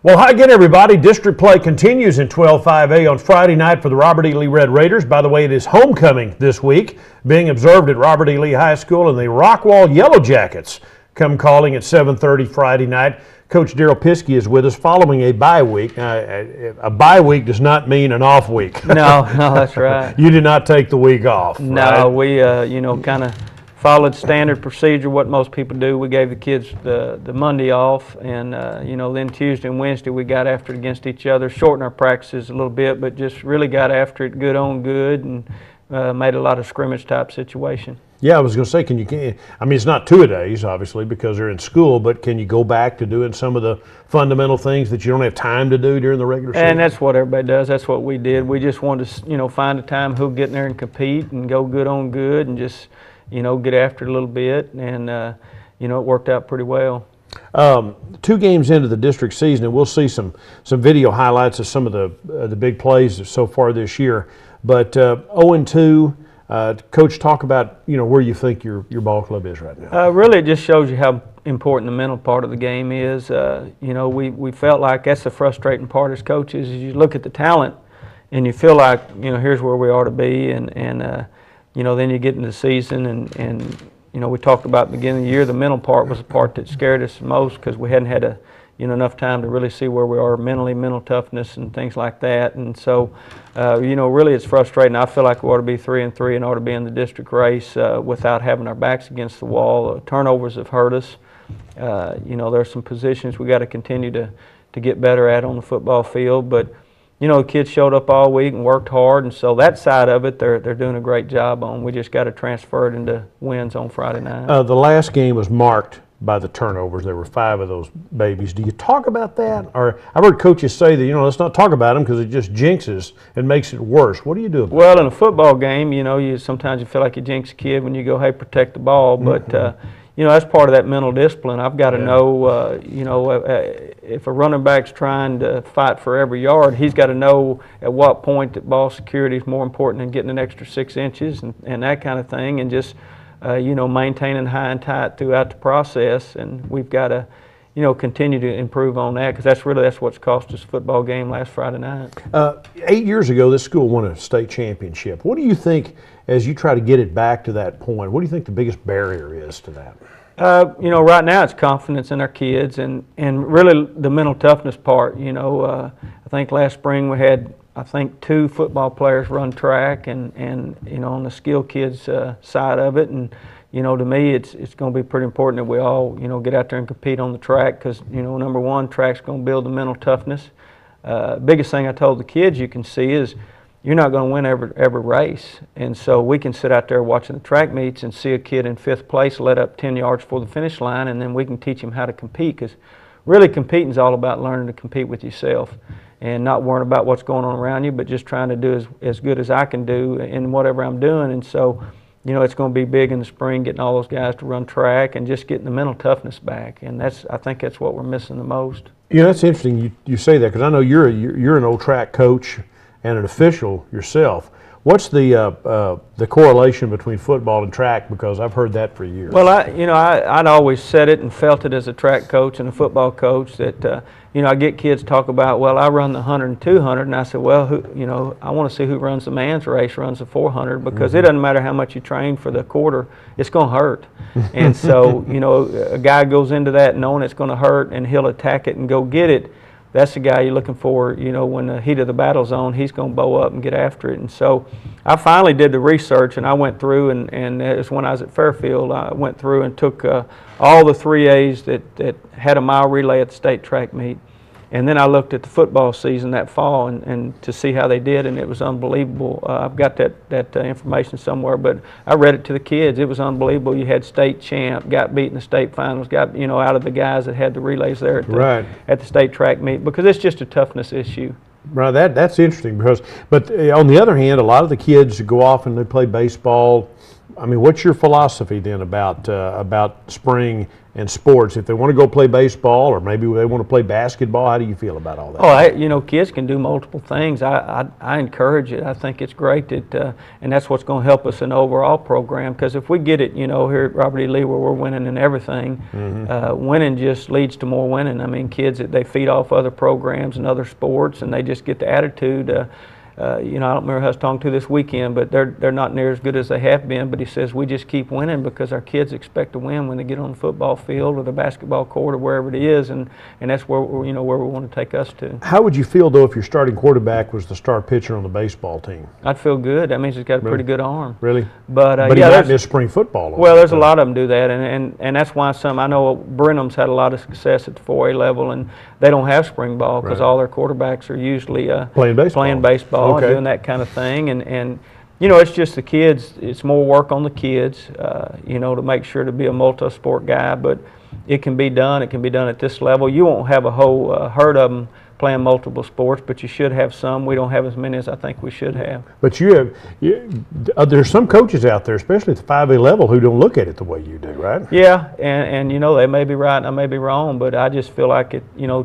Well, hi again, everybody. District play continues in 12-5A on Friday night for the Robert E. Lee Red Raiders. By the way, it is homecoming this week, being observed at Robert E. Lee High School, and the Rockwall Yellow Jackets come calling at 7:30 Friday night. Coach Darrell Piske is with us following a bye week. A bye week does not mean an off week. No, that's right. You did not take the week off. No, right? we kind of followed standard procedure, what most people do. We gave the kids the Monday off, and then Tuesday and Wednesday we got after it against each other, shortened our practices a little bit, but just really got after it good on good, and made a lot of scrimmage type situation. Yeah, I was going to say, it's not two-a-days, obviously, because they're in school, but can you go back to doing some of the fundamental things that you don't have time to do during the regular season? And that's what everybody does. That's what we did. We just wanted to, find a time who'll get in there and compete and go good on good and just, get after it a little bit. And, it worked out pretty well. 2 games into the district season, and we'll see some video highlights of some of the big plays so far this year. But 0-2. Coach, talk about where you think your ball club is right now. Really, it just shows you how important the mental part of the game is. We felt like that's the frustrating part as coaches. Is you look at the talent, and you feel like here's where we ought to be, and then you get into the season, and we talked about at the beginning of the year. The mental part was the part that scared us the most because we hadn't had enough time to really see where we are mentally, mental toughness and things like that. And so, really it's frustrating. I feel like we ought to be 3-3 and ought to be in the district race without having our backs against the wall. Turnovers have hurt us. There's some positions we got to continue to get better at on the football field. But, the kids showed up all week and worked hard, and so that side of it they're doing a great job on. We just got to transfer it into wins on Friday night. The last game was marked by the turnovers. There were 5 of those babies. Do you talk about that? Or I've heard coaches say that, let's not talk about them because it just jinxes and makes it worse. What do you do about Well, in a football game, you sometimes you feel like you jinx a kid when you go, hey, protect the ball. But, that's part of that mental discipline. I've got to know, if a running back's trying to fight for every yard, he's got to know at what point that ball security is more important than getting an extra 6 inches and that kind of thing, and just maintaining high and tight throughout the process. And we've got to, continue to improve on that, because that's what's cost us a football game last Friday night. 8 years ago, this school won a state championship. What do you think, as you try to get it back to that point, what do you think the biggest barrier is to that? Right now it's confidence in our kids and really the mental toughness part. I think last spring we had 2 football players run track and on the skill kids side of it, and to me it's going to be pretty important that we all get out there and compete on the track, because number one, track's going to build the mental toughness. Biggest thing I told the kids you can see is you're not going to win every race, and so we can sit out there watching the track meets and see a kid in 5th place let up 10 yards for the finish line, and then we can teach him how to compete, because really competing is all about learning to compete with yourself and not worrying about what's going on around you, but just trying to do as good as I can do in whatever I'm doing. And so, it's going to be big in the spring, getting all those guys to run track and just getting the mental toughness back. And I think that's what we're missing the most. That's interesting you say that, because I know you're an old track coach and an official yourself. What's the correlation between football and track? Because I've heard that for years. Well, I'd always said it and felt it as a track coach and a football coach that I get kids talk about, well, I run the 100 and 200, and I said, well, I want to see who runs the man's race, runs the 400, because it doesn't matter how much you train for the quarter, it's going to hurt. And so, a guy goes into that knowing it's going to hurt, and he'll attack it and go get it. That's the guy you're looking for, when the heat of the battle's on, he's going to bow up and get after it. And so I finally did the research, and I went through, and it was when I was at Fairfield, I went through and took all the 3As that had a mile relay at the state track meet. And then I looked at the football season that fall and to see how they did, and it was unbelievable. I've got that information somewhere, but I read it to the kids. It was unbelievable. You had state champ, got beat in the state finals, got out of the guys that had the relays there at the state track meet, because it's just a toughness issue. Right, that's interesting, but on the other hand, a lot of the kids go off and they play baseball, I mean, what's your philosophy then about spring and sports? If they want to go play baseball, or maybe they want to play basketball, how do you feel about all that? Oh, kids can do multiple things. I encourage it. I think it's great that, and that's what's going to help us in the overall program. Because if we get it, here at Robert E. Lee, where we're winning in everything, winning just leads to more winning. I mean, kids they feed off other programs and other sports, and they just get the attitude. I don't remember who I was talking to this weekend, but they're not near as good as they have been. But he says we just keep winning because our kids expect to win when they get on the football field or the basketball court or wherever it is, and that's where where we want to take us to. How would you feel though if your starting quarterback was the star pitcher on the baseball team? I'd feel good. That means he's got a pretty good arm. Really? But he might miss spring football. Well, there's a lot of them do that, and that's why I know Brenham's had a lot of success at the 4A level, and they don't have spring ball because all their quarterbacks are usually playing baseball and doing that kind of thing, and it's just the kids. It's more work on the kids, to make sure to be a multi-sport guy, but it can be done. It can be done at this level. You won't have a whole herd of them playing multiple sports, but you should have some. We don't have as many as I think we should have. But there's some coaches out there, especially at the 5A level, who don't look at it the way you do, right? Yeah, and they may be right and I may be wrong, but I just feel like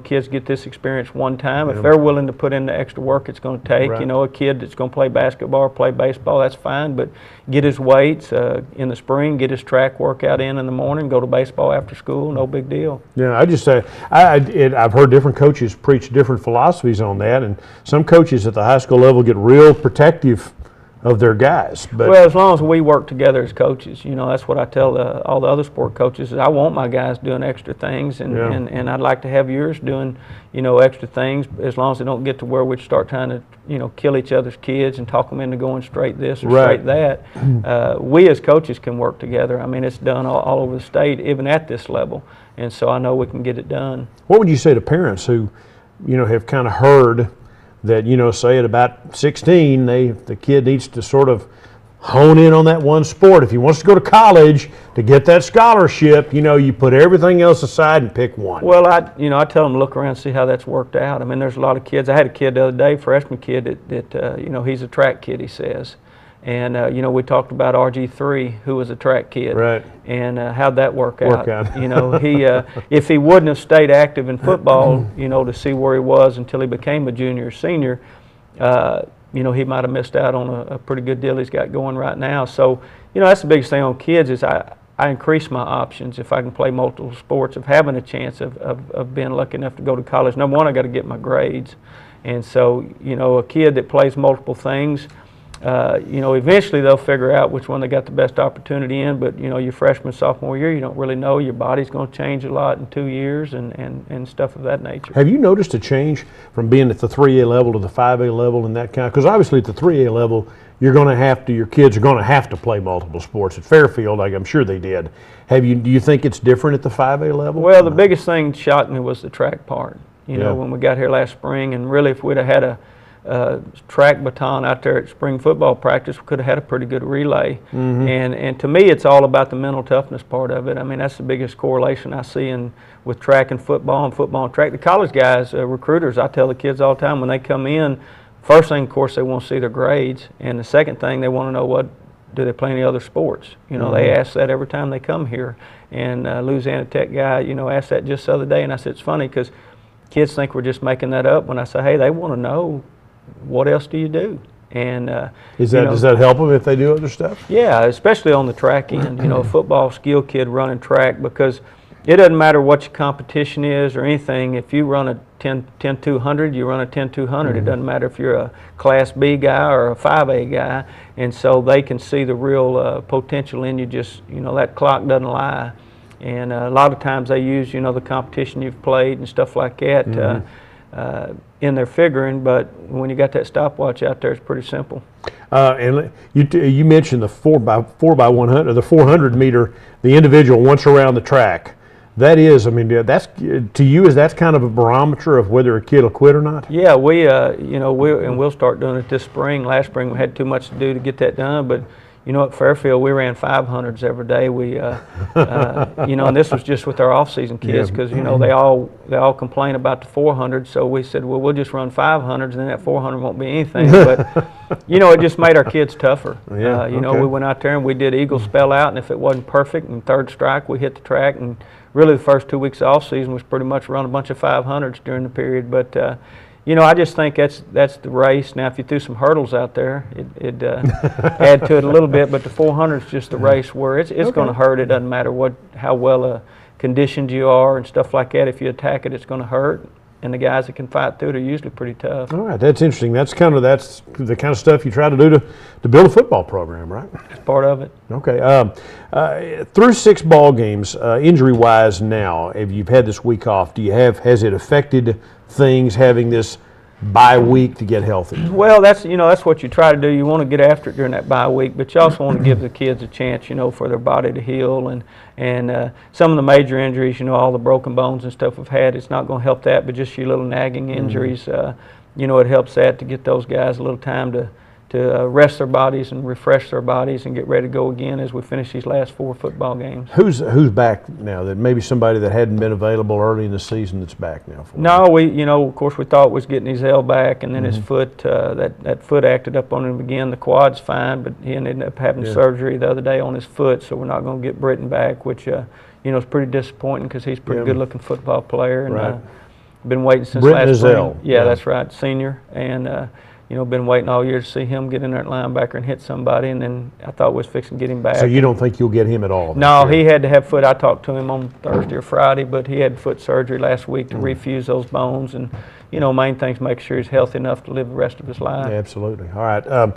kids get this experience one time. If they're willing to put in the extra work it's going to take, a kid that's going to play basketball or play baseball, that's fine, but get his weights in the spring, get his track workout in the morning, go to baseball after school, no big deal. Yeah, I just say, I've heard different coaches preach different philosophies on that, and some coaches at the high school level get real protective of their guys. But well, as long as we work together as coaches, that's what I tell all the other sport coaches is I want my guys doing extra things, and I'd like to have yours doing extra things, as long as they don't get to where we start trying to kill each other's kids and talk them into going straight this or straight that. We as coaches can work together. I mean, it's done all over the state, even at this level, and so I know we can get it done. What would you say to parents who have kind of heard that, say at about 16, the kid needs to sort of hone in on that one sport. If he wants to go to college to get that scholarship, you put everything else aside and pick one. Well, I tell them to look around and see how that's worked out. I mean, there's a lot of kids. I had a kid the other day, freshman kid, that he's a track kid, he says. And, we talked about RG3, who was a track kid. Right. And how'd that work out? If he wouldn't have stayed active in football, to see where he was until he became a junior or senior, he might have missed out on a pretty good deal he's got going right now. So, that's the biggest thing on kids is I increase my options if I can play multiple sports, of having a chance of being lucky enough to go to college. Number one, I got to get my grades. And so, a kid that plays multiple things, eventually they'll figure out which one they got the best opportunity in, but your freshman, sophomore year, you don't really know. Your body's going to change a lot in 2 years and stuff of that nature. Have you noticed a change from being at the 3A level to the 5A level and that kind of, because obviously at the 3A level, your kids are going to have to play multiple sports. At Fairfield, I'm sure they did. Do you think it's different at the 5A level? Well, the biggest thing that shocked me was the track part. When we got here last spring, and really if we'd have had a track baton out there at spring football practice, we could have had a pretty good relay. And to me, it's all about the mental toughness part of it. I mean, that's the biggest correlation I see with track and football and track. The college guys, recruiters, I tell the kids all the time when they come in, first thing, of course, they want to see their grades, and the second thing, they want to know do they play any other sports? They ask that every time they come here. And Louisiana Tech guy, asked that just the other day, and I said it's funny because kids think we're just making that up when I say, hey, they want to know, what else do you do? And does that help them if they do other stuff? Yeah, especially on the track end. A football skill kid running track, because it doesn't matter what your competition is or anything. If you run a 10-200, you run a 10-200. It doesn't matter if you're a Class B guy or a 5A guy. And so they can see the real potential in you. Just that clock doesn't lie. And a lot of times they use the competition you've played and stuff like that. In their figuring, but when you got that stopwatch out there, it's pretty simple. And you mentioned the 4x100, or the 400 meter, the individual once around the track. That is, that's to you, that's kind of a barometer of whether a kid will quit or not. Yeah, we'll start doing it this spring. Last spring we had too much to do to get that done, but you know, at Fairfield, we ran 500s every day. We, you know, and this was just with our off-season kids because, you know, they all complain about the 400s. So we said, well, we'll just run 500s, and then that 400 won't be anything. But, you know, it just made our kids tougher. You know, we went out there and we did eagle spell out, and if it wasn't perfect, and third strike, we hit the track. And really the first 2 weeks of off-season was pretty much run a bunch of 500s during the period. But, you know, I just think that's the race. Now, if you threw some hurdles out there, it'd add to it a little bit. But the 400 is just the race where it's going to hurt. It doesn't matter how well conditioned you are and stuff like that. If you attack it, it's going to hurt. And the guys that can fight through it are usually pretty tough. All right, that's interesting. That's the kind of stuff you try to do to build a football program, right? It's part of it. Okay. Through 6 ball games, injury-wise now, if you've had this week off, has it affected things having this bye week to get healthy? Well, that's what you try to do. You want to get after it during that bye week, but you also want to give the kids a chance, you know, for their body to heal. And some of the major injuries, you know, all the broken bones and stuff we've had, it's not going to help that, but just your little nagging injuries, you know, it helps that to get those guys a little time to rest their bodies and refresh their bodies and get ready to go again as we finish these last 4 football games. Who's back now? That maybe somebody that hadn't been available early in the season that's back now for No, you know, of course we thought was getting his L back, and then his foot, that foot acted up on him again. The quad's fine, but he ended up having surgery the other day on his foot, so we're not going to get Britton back, which you know is pretty disappointing because he's a pretty good-looking football player, and been waiting since last spring. Yeah, that's right, senior, and you know, been waiting all year to see him get in there at linebacker and hit somebody, and then I thought we was fixing to get him back. So you don't think you'll get him at all? No, he had to have foot. I talked to him on Thursday or Friday, but he had foot surgery last week to refuse those bones, and you know, main thing's make sure he's healthy enough to live the rest of his life. Yeah, absolutely. All right,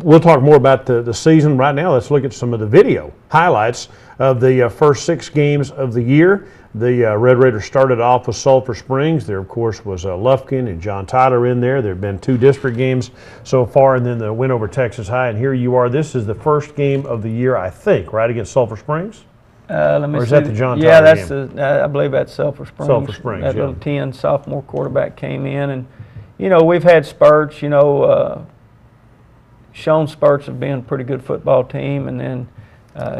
we'll talk more about the season right now. Let's look at some of the video highlights of the first 6 games of the year. The Red Raiders started off with Sulphur Springs. There, of course, was Lufkin and John Tyler in there. There have been 2 district games so far, and then the win over Texas High. And here you are. This is the first game of the year, I think, right, against Sulphur Springs? Let me or is see. that the John Tyler game? I believe that's Sulphur Springs. Sulphur Springs, that little 10 sophomore quarterback came in, and you know, we've had spurts. You know, shown spurts of being a pretty good football team, and then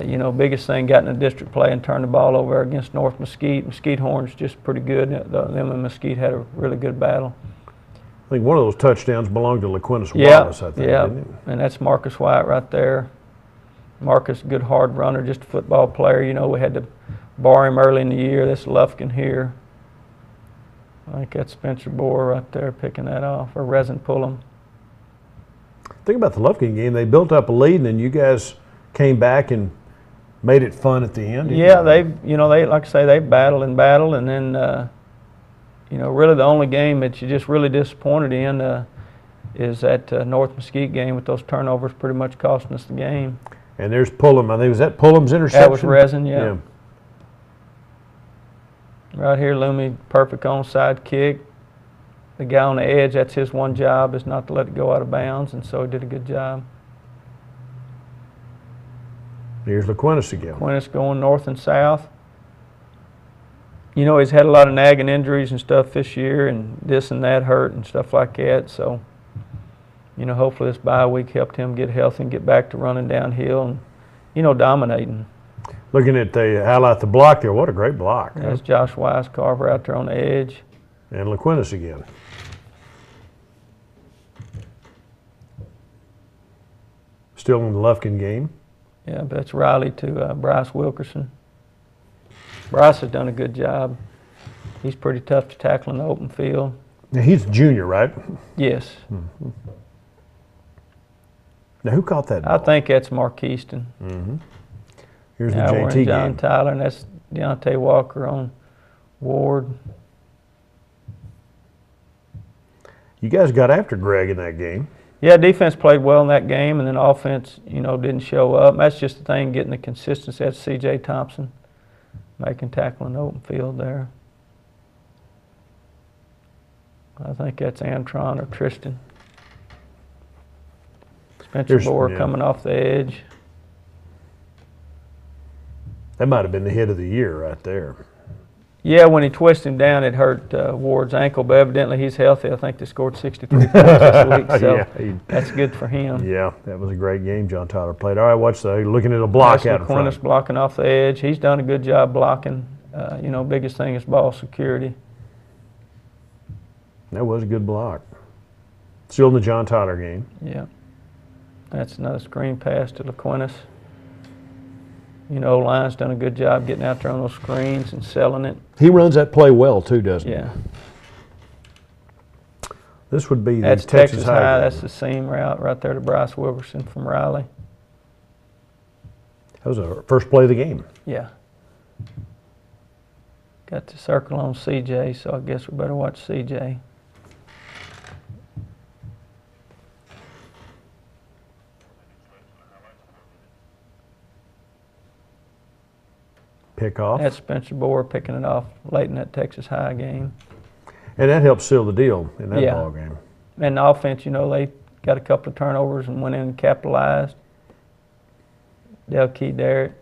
you know, biggest thing, got in the district play and turned the ball over against North Mesquite. Mesquite Horn's just pretty good. Them and Mesquite had a really good battle. I think one of those touchdowns belonged to LaQuintus Wallace, I think, didn't it? And that's Marcus White right there. Marcus, good hard runner, just a football player. You know, we had to bar him early in the year. This Lufkin here. I think that's Spencer Bohr right there picking that off, or Resin Pullum. Think about the Lufkin game. They built up a lead, and then you guys came back and made it fun at the end. Yeah, they like I say, they battled, and then you know, really the only game that you're just really disappointed in is that North Mesquite game with those turnovers pretty much costing us the game. And there's Pullum. I think, was that Pullum's interception? That was Resin, yeah. Right here, Loomy, perfect onside kick. The guy on the edge, that's his one job, is not to let it go out of bounds, and so he did a good job. Here's LaQuintus again. LaQuintus going north and south. You know, he's had a lot of nagging injuries and stuff this year, and this and that hurt and stuff like that. So, you know, hopefully this bye week helped him get healthy and get back to running downhill and, you know, dominating. Looking at the highlight, the block there, what a great block. That's Josh Wisecarver out there on the edge. And LaQuintus again. Still in the Lufkin game. Yeah, but that's Riley to Bryce Wilkerson. Bryce has done a good job. He's pretty tough to tackle in the open field. Now he's a junior, right? Yes. Mm-hmm. Now who caught that ball? I think that's Mark Easton. Mm-hmm. Here's now the JT we're in game. John Tyler, and that's Deontay Walker on Ward. You guys got after Greg in that game. Yeah, defense played well in that game, and then offense, you know, didn't show up. That's just the thing, getting the consistency. That's C.J. Thompson making tackle in the open field there. I think that's Antron or Tristan. Spencer Bohr coming off the edge. That might have been the hit of the year right there. Yeah, when he twisted him down, it hurt Ward's ankle, but evidently he's healthy. I think they scored 63 points this week, so Yeah, that's good for him. Yeah, that was a great game John Tyler played. All right, watch the looking at a block out in front. Aquinas blocking off the edge. He's done a good job blocking. You know, biggest thing is ball security. That was a good block. Still in the John Tyler game. Yeah. That's another screen pass to Aquinas. You know, Line's done a good job getting out there on those screens and selling it. He runs that play well too, doesn't he? Yeah. This would be the That's Texas High game. That's the seam route right there to Bryce Wilkerson from Riley. That was our first play of the game. Yeah. Got the circle on CJ, so I guess we better watch CJ. Pick off. That's Spencer Boer picking it off late in that Texas High game. And that helped seal the deal in that ball game. And the offense, you know, they got a couple of turnovers and went in and capitalized. Delkey Derrick.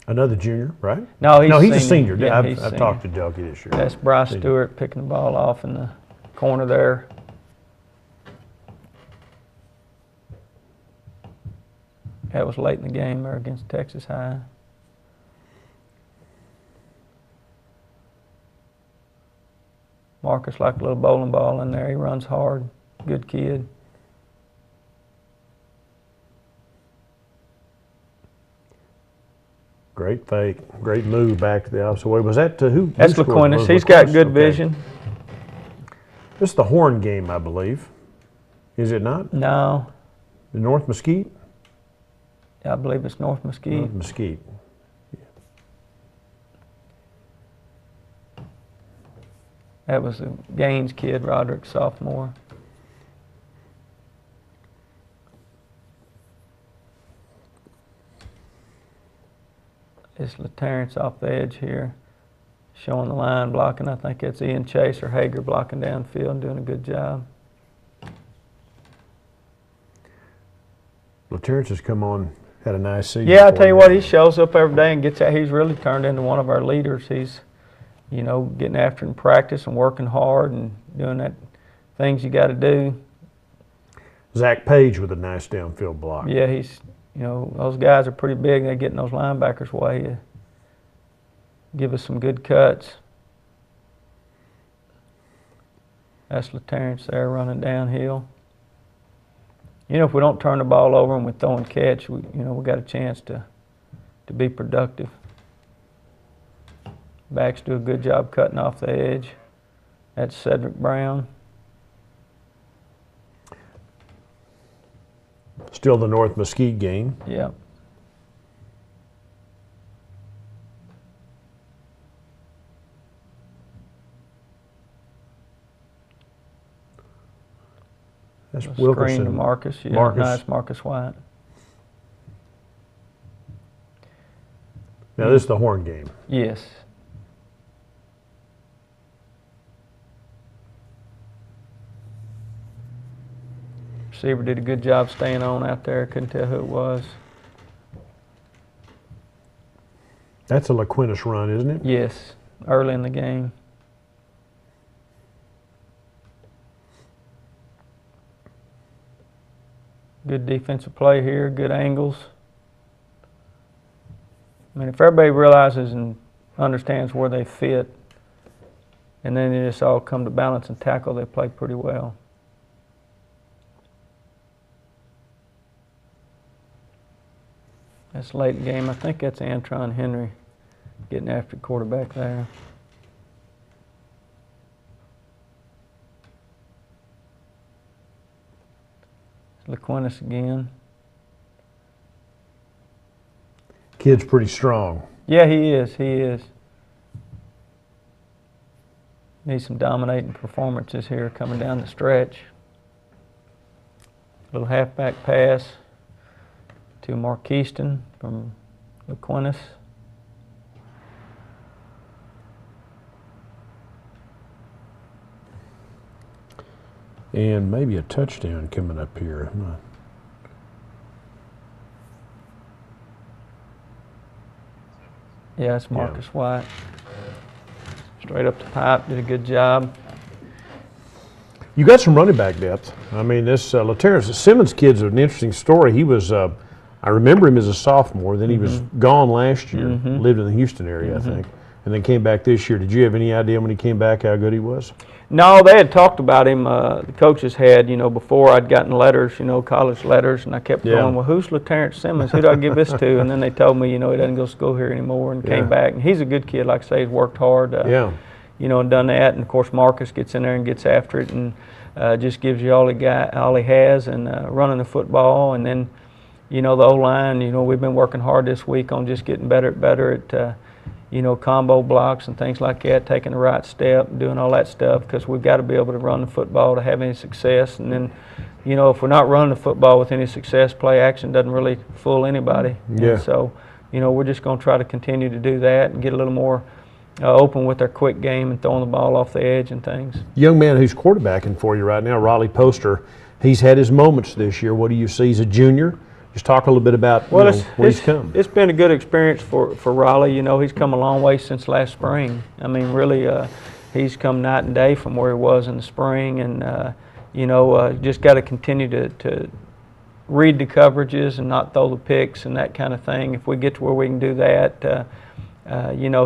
Another junior, right? No, he's a senior. Yeah, I've talked to Delkey this year. That's Bryce Stewart picking the ball off in the corner there. That was late in the game there against Texas High. Marcus like a little bowling ball in there. He runs hard. Good kid. Great fake. Great move back to the opposite way. Was that to who? That's who scored? Aquinas. He's got good vision. This is the Horn game, I believe. Is it not? No. The North Mesquite? I believe it's North Mesquite. North Mesquite. That was a Gaines kid, Roderick, sophomore. It's LaTerrence off the edge here, showing the line blocking. I think it's Ian Chase or Hager blocking downfield and doing a good job. LaTerrence has come on, had a nice season. Yeah, I tell you what, he shows up every day and gets out. He's really turned into one of our leaders. He's, you know, getting after in practice and working hard and doing that things you got to do. Zach Page with a nice downfield block. Yeah, he's, you know, those guys are pretty big. They're getting those linebackers way. Give us some good cuts. That's LaTerrence there running downhill. You know, if we don't turn the ball over and we throw and catch, we got a chance to be productive. Backs do a good job cutting off the edge. That's Cedric Brown. Still the North Mesquite game. Yeah. That's Screen Wilkerson. to Marcus. Yeah, Marcus. Nice Marcus White. Now this is the Horn game. Yes. Receiver did a good job staying on out there. Couldn't tell who it was. That's a LaQuintus run, isn't it? Yes, early in the game. Good defensive play here, good angles. I mean, if everybody realizes and understands where they fit, and then they just all come to balance and tackle, they play pretty well. That's late in the game. I think that's Antron Henry getting after the quarterback there. LaQuintus again. Kid's pretty strong. Yeah, he is. He is. Needs some dominating performances here coming down the stretch. Little halfback pass to Markeiston from LaQuintus. And maybe a touchdown coming up here. Yeah, it's Marcus White. straight up the pipe, did a good job. You got some running back depth. I mean, this Laterrence Simmons kid's an interesting story. He was, I remember him as a sophomore. Then he was gone last year, lived in the Houston area, I think, and then came back this year. Did you have any idea when he came back how good he was? No, they had talked about him. The coaches had, before I'd gotten letters, college letters, and I kept going, well, who's Laterrence Simmons? Who do I give this to? And then they told me, he doesn't go to school here anymore, and came back. And he's a good kid, like I say, he's worked hard. And done that. And of course, Marcus gets in there and gets after it, and just gives you all he has, and running the football. And then, the O-line. We've been working hard this week on just getting better at. Combo blocks and things like that, taking the right step, doing all that stuff, because we've got to be able to run the football to have any success. And then, if we're not running the football with any success, play action doesn't really fool anybody. Yeah. And so, we're just going to try to continue to do that and get a little more open with our quick game and throwing the ball off the edge and things. Young man who's quarterbacking for you right now, Raleigh Poster, he's had his moments this year. What do you see? He's a junior. Just talk a little bit about where he's come. It's been a good experience for Raleigh. He's come a long way since last spring. I mean, really, he's come night and day from where he was in the spring, and just got to continue to read the coverages and not throw the picks and that kind of thing. If we get to where we can do that,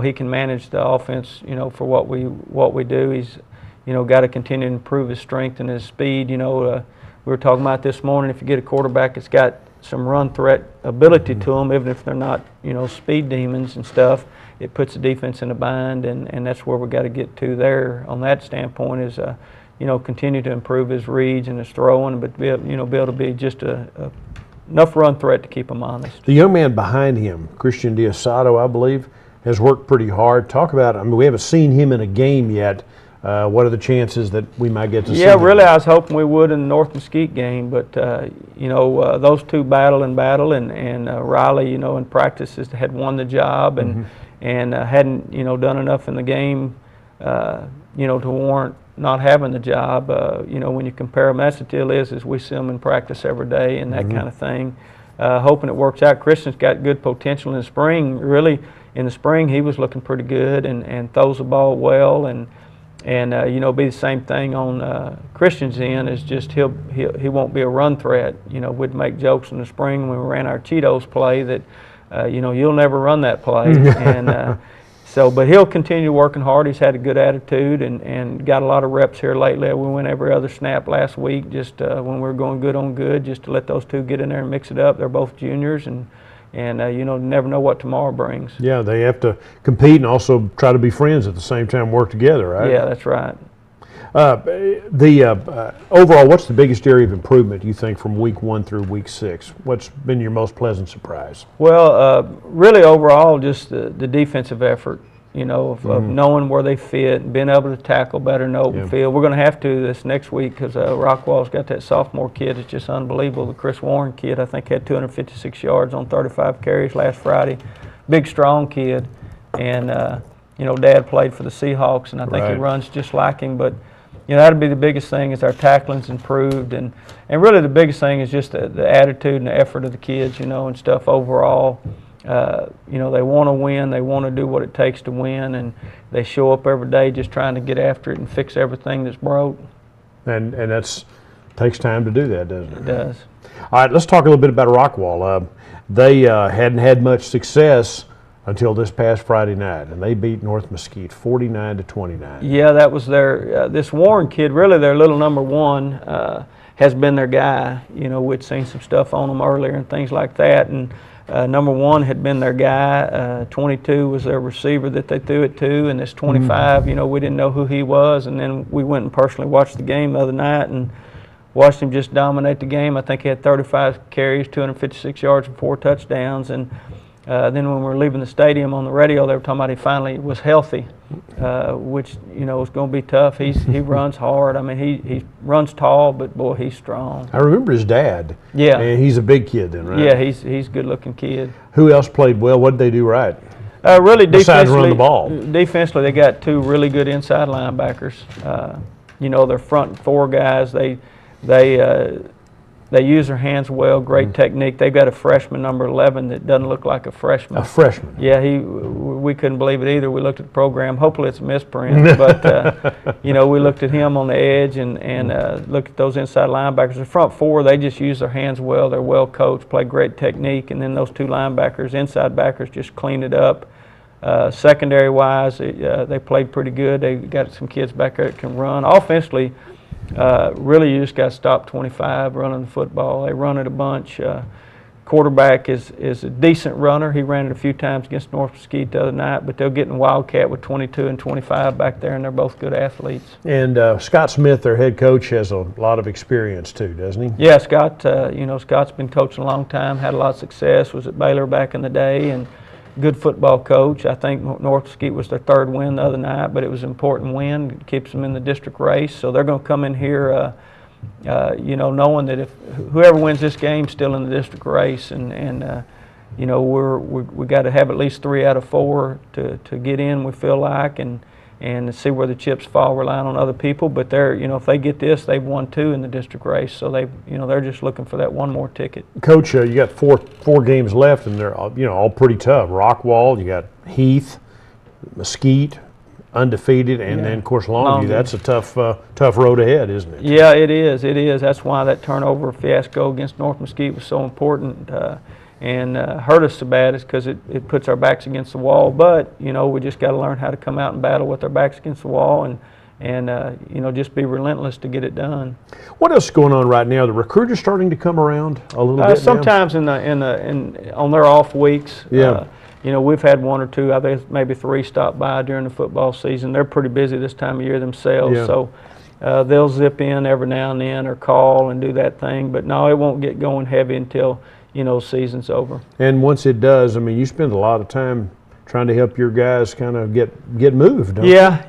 he can manage the offense. For what we do, he's got to continue to improve his strength and his speed. We were talking about this morning. If you get a quarterback that's got some run threat ability to them, even if they're not, speed demons and stuff, it puts the defense in a bind, and that's where we got to get to there on that standpoint is, continue to improve his reads and his throwing, but be able to be just enough run threat to keep them honest. The young man behind him, Christian Diosado, I believe, has worked pretty hard. Talk about, we haven't seen him in a game yet. What are the chances that we might get to see him? Yeah, really, I was hoping we would in the North Mesquite game, but those two battle, and Riley, in practices had won the job and hadn't done enough in the game, to warrant not having the job. When you compare them, that's the deal is we see them in practice every day and that kind of thing. Hoping it works out. Christian's got good potential in the spring. Really, in the spring he was looking pretty good and throws the ball well and be the same thing on Christian's end. Is just he won't be a run threat. We'd make jokes in the spring when we ran our Cheetos play that you'll never run that play. And but he'll continue working hard. He's had a good attitude and got a lot of reps here lately. We went every other snap last week just when we were going good on good, just to let those two get in there and mix it up. They're both juniors and never know what tomorrow brings. Yeah, they have to compete and also try to be friends at the same time, work together, right? Yeah, that's right. Overall, what's the biggest area of improvement you think from week 1 through week 6? What's been your most pleasant surprise? Well, really overall, just the defensive effort. Of knowing where they fit, being able to tackle better in the open field. We're going to have to this next week because Rockwall's got that sophomore kid. It's just unbelievable. The Chris Warren kid, I think, had 256 yards on 35 carries last Friday. Big, strong kid. And, Dad played for the Seahawks, and I think he runs just like him. But, that'll be the biggest thing is our tackling's improved. And really the biggest thing is just the attitude and the effort of the kids, and stuff overall. They want to win. They want to do what it takes to win, and they show up every day just trying to get after it and fix everything that's broke. And that's takes time to do that, doesn't it? It does. All right, let's talk a little bit about Rockwall. They hadn't had much success until this past Friday night, and they beat North Mesquite 49-29. Yeah, that was their this Warren kid. Really, their little number one has been their guy. We'd seen some stuff on them earlier and things like that, and. Number 1 had been their guy. 22 was their receiver that they threw it to, and this 25, we didn't know who he was. And then we went and personally watched the game the other night and watched him just dominate the game. I think he had 35 carries, 256 yards, and 4 touchdowns. And then when we were leaving the stadium on the radio, they were talking about he finally was healthy, which is going to be tough. He runs hard. I mean, he runs tall, but boy, he's strong. I remember his dad. Yeah, and he's a big kid then, right? Yeah, he's a good-looking kid. Who else played well? What did they do right? Really, besides run the ball. Defensively, they got 2 really good inside linebackers. Their front 4 guys. They They use their hands well, great technique. They've got a freshman, number 11, that doesn't look like a freshman. A freshman? Yeah, we couldn't believe it either. We looked at the program. Hopefully it's a misprint, but you know, we looked at him on the edge and looked at those inside linebackers. The front four, they just use their hands well. They're well coached, play great technique, and then those two linebackers, inside backers, just cleaned it up. Secondary-wise, they played pretty good. They got some kids back there that can run. Offensively, really, you just got to stop 25 running the football. They run it a bunch. Quarterback is a decent runner. He ran it a few times against North Mesquite the other night, but they'll get in Wildcat with 22 and 25 back there, and they're both good athletes. And Scott Smith, their head coach, has a lot of experience too, doesn't he? Yeah, Scott. You know, Scott's been coaching a long time, had a lot of success, was at Baylor back in the day, and good football coach. I think North Mesquite was their third win the other night, but it was an important win. It keeps them in the district race. So they're going to come in here, you know, knowing that if whoever wins this game is still in the district race, and you know, we got to have at least 3 out of 4 to get in. We feel like, and see where the chips fall, relying on other people. But they're, you know, if they get this, they've won 2 in the district race. So they, you know, they're just looking for that one more ticket. Coach, you got four games left, and they're all pretty tough. Rockwall, you got Heath, Mesquite, undefeated, and then of course Longview. That's a tough road ahead, isn't it? Yeah, it is. It is. That's why that turnover fiasco against North Mesquite was so important. And hurt us so bad is because it puts our backs against the wall. But you know, we just got to learn how to come out and battle with our backs against the wall, and you know, just be relentless to get it done. What else is going on right now? The recruiters starting to come around a little bit sometimes now? On their off weeks. Yeah. You know, we've had 1 or 2, I think maybe 3 stop by during the football season. They're pretty busy this time of year themselves, so they'll zip in every now and then or call and do that thing. But no, it won't get going heavy until, you know, season's over. And once it does, I mean, you spend a lot of time trying to help your guys kind of get moved, don't you? Yeah.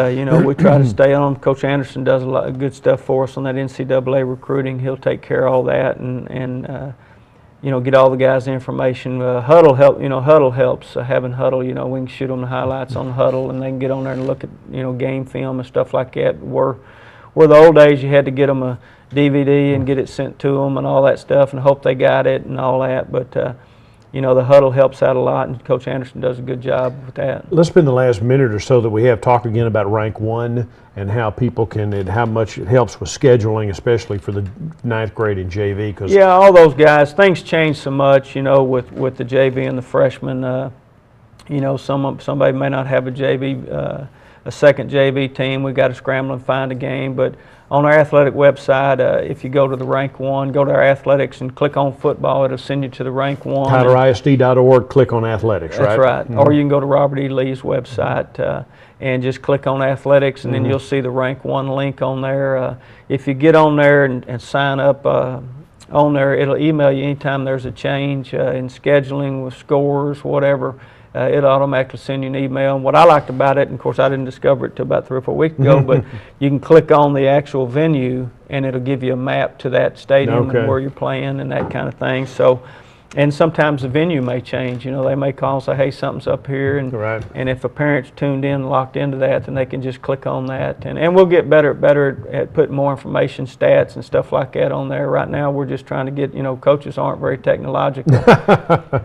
You know, we try to stay on. Coach Anderson does a lot of good stuff for us on that NCAA recruiting. He'll take care of all that and you know, get all the guys the information. Huddle helps. Having Huddle, you know, we can shoot them the highlights on Huddle, and they can get on there and look at, you know, game film and stuff like that. Where the old days, you had to get them a DVD and get it sent to them and all that stuff and hope they got it and all that. But you know, the Huddle helps out a lot, and Coach Anderson does a good job with that. Let's spend the last minute or so that we have talk again about Rank 1 and how people can, and how much it helps with scheduling, especially for the 9th grade in JV. Cause yeah, all those guys, things change so much, you know, with the JV and the freshmen. You know, somebody may not have a JV, a second JV team. We've got to scramble and find a game, but on our athletic website, if you go to the Rank 1, go to our athletics and click on football, it'll send you to the Rank 1. TylerISD.org, click on athletics, right? That's right. Mm-hmm. Or you can go to Robert E. Lee's website and just click on athletics, and then you'll see the Rank 1 link on there. If you get on there and sign up on there, it'll email you anytime there's a change in scheduling with scores, whatever. It'll automatically send you an email. And what I liked about it, and of course I didn't discover it till about 3 or 4 weeks ago, but you can click on the actual venue and it'll give you a map to that stadium and where you're playing and that kind of thing. So, and sometimes the venue may change. You know, they may call and say, hey, something's up here. And if a parent's tuned in, locked into that, then they can just click on that. And we'll get better at putting more information, stats and stuff like that on there. Right now we're just trying to get, you know, coaches aren't very technological.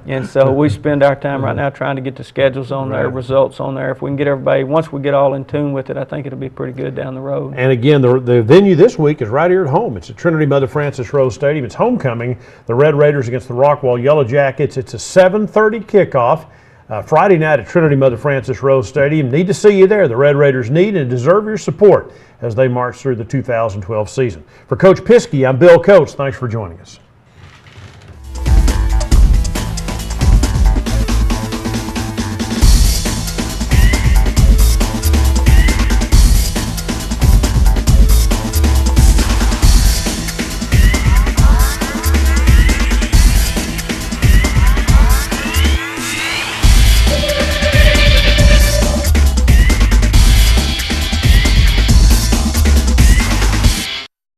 And so we spend our time right now trying to get the schedules on there, results on there. If we can get everybody, once we get all in tune with it, I think it'll be pretty good down the road. And again, the venue this week is right here at home. It's at Trinity Mother Frances Rose Stadium. It's homecoming. The Red Raiders against the Rockwall Yellow Jackets. It's a 7:30 kickoff Friday night at Trinity Mother Frances Rose Stadium. Need to see you there. The Red Raiders need and deserve your support as they march through the 2012 season. For Coach Piske, I'm Bill Coates. Thanks for joining us.